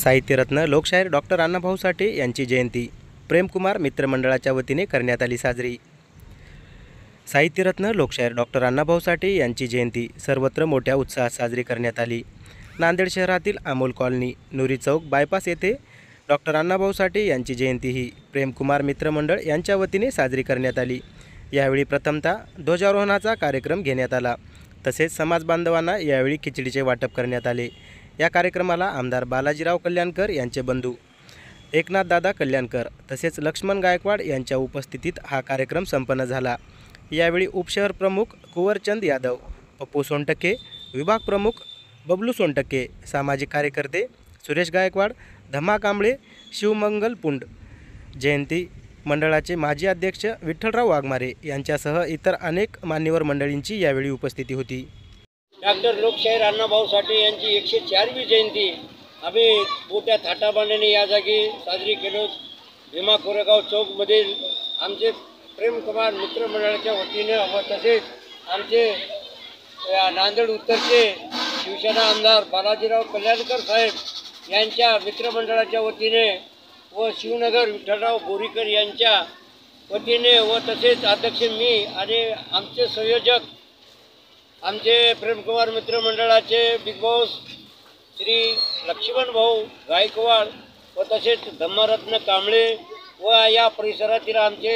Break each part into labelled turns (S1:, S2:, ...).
S1: साहित्यरत्न लोकशाहीर डॉक्टर अण्णाभाऊ साठे यांची जयंती प्रेमकुमार मित्रमंडळाच्या वतीने करण्यात आली साजरी। साहित्यरत्न लोकशाहीर डॉक्टर अण्णाभाऊ साठे यांची जयंती सर्वत्र मोठ्या उत्साहात साजरी करण्यात आली। नांदेड शहरातील अमोल कॉलनी, नुरी चौक, बायपास येथे डॉक्टर अण्णाभाऊ साठे यांची जयंती ही प्रेमकुमार मित्रमंडळ यांच्या वतीने साजरी करण्यात आली। यावेळी प्रथमतः ध्वजारोहणाचा कार्यक्रम घेण्यात आला, तसेच समाज बांधवांना यावेळी खिचडीचे वाटप करण्यात आले। या कार्यक्रमाला आमदार बालाजीराव कल्याणकर यांचे बंधू एकनाथदादा कल्याणकर तसेच लक्ष्मण गायकवाड यांच्या उपस्थितीत हा कार्यक्रम संपन्न झाला। यावेळी उपशहर प्रमुख कुंवरचंद यादव, पप्पू सोनटक्के, विभाग प्रमुख बबलू सोनटक्के, सामाजिक कार्यकर्ते सुरेश गायकवाड, धम्मा कांबळे, शिवमंगल पुंड, जयंती मंडळाचे माजी अध्यक्ष विठ्ठलराव वाघमारे यांच्यासह इतर अनेक मान्यवर मंडळींची यावेळी उपस्थिती होती।
S2: डॉक्टर लोकशाहीर अण्णाभाऊ साठे यांची 104वी जयंती आम्ही मोठ्या थाटामाटाने या जागी साजरी केलो। भीमा कोरेगाव चौकमधील आमचे प्रेमकुमार मित्रमंडळाच्या वतीने व तसेच आमचे नांदेड उत्तरचे शिवसेना आमदार बालाजीराव कल्याणकर साहेब यांच्या मित्रमंडळाच्या वतीने व शिवनगर विठ्ठलराव बोरीकर यांच्या वतीने व तसेच अध्यक्ष मी आणि आमचे संयोजक आमचे प्रेमकुमार मित्रमंडळाचे बिग बॉस श्री लक्ष्मण भाऊ गायकवाड व तसेच धम्मारत्न कांबळे व या परिसरातील आमचे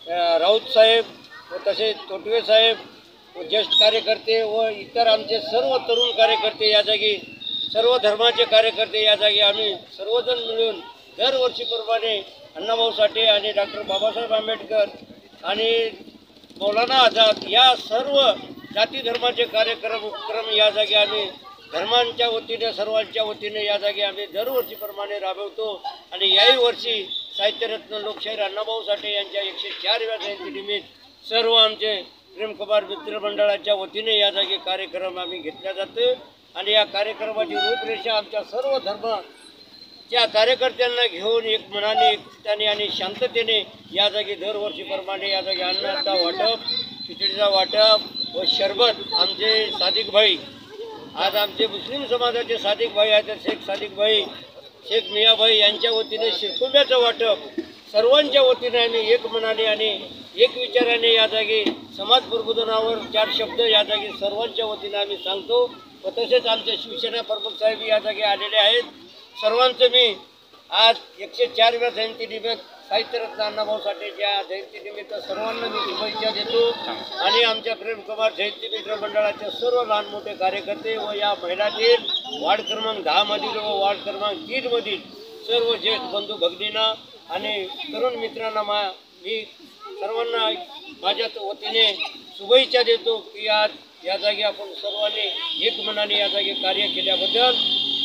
S2: राऊत साहेब व तसेच तोटवे साहेब व ज्येष्ठ कार्यकर्ते व इतर आमचे सर्व तरुण कार्यकर्ते या जागी, सर्व धर्माचे कार्यकर्ते या जागी आम्ही सर्वजण मिळून दरवर्षीप्रमाणे अण्णाभाऊ साठे आणि डॉक्टर बाबासाहेब आंबेडकर आणि मौलाना आझाद या सर्व जाती धर्माचे उपक्रम या जागी आम्ही धर्मांच्या वतीने सर्वांच्या वतीने या जागी आम्ही दरवर्षीप्रमाणे राबवतो। आणि याही वर्षी साहित्यरत्न लोकशाहीर अण्णाभाऊ साठे यांच्या 104व्या जयंतीनिमित्त सर्व आमचे प्रेमकुमार मित्रमंडळाच्या वतीने या जागी कार्यक्रम आम्ही घेतला जातो। आणि या कार्यक्रमाची रूपरेषा आमच्या सर्व धर्माच्या कार्यकर्त्यांना घेऊन एक मनाने, एक चित्ताने आणि शांततेने या जागी दरवर्षीप्रमाणे या जागी अन्नाचा वाटप, खिचडीचा वाटप व शरबत आमचे सादिक भाई, आज आमचे मुस्लिम समाजाचे सादिक भाई आहेत, शेख सादिक भाई, शेख मियाभाई यांच्या वतीने शिरकुंब्याचं वाटप सर्वांच्या वतीने आम्ही एक मनाने आणि एक विचाराने या जागी समाज प्रबोधनावर 4 शब्द या जागी सर्वांच्या वतीने आम्ही सांगतो। व तसेच आमचे शिवसेना प्रमुख साहेब या जागी आलेले आहेत। सर्वांचं मी आज 104व्या जयंतीनिमित्त साहित्यरत्न अण्णाभाऊ साठेच्या जयंतीनिमित्त सर्वांना मी शुभेच्छा देतो। आणि आमच्या प्रेमकुमार जयंती मित्र मंडळाचे सर्व लहान मोठे कार्यकर्ते व या महिलातील वार्ड क्रमांक 10 मधील व वार्ड क्रमांक 3 मधील सर्व ज्येष्ठ बंधू भगिनींना आणि तरुण मित्रांना मी सर्वांना माझ्या वतीने शुभेच्छा देतो की आज या जागी आपण सर्वांनी एक मनाने या जागी कार्य केल्याबद्दल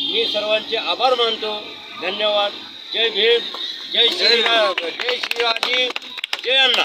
S2: मी सर्वांचे आभार मानतो। धन्यवाद। जय भीम, जय श्रीराम, जय शिवाजी, जय अण्णा।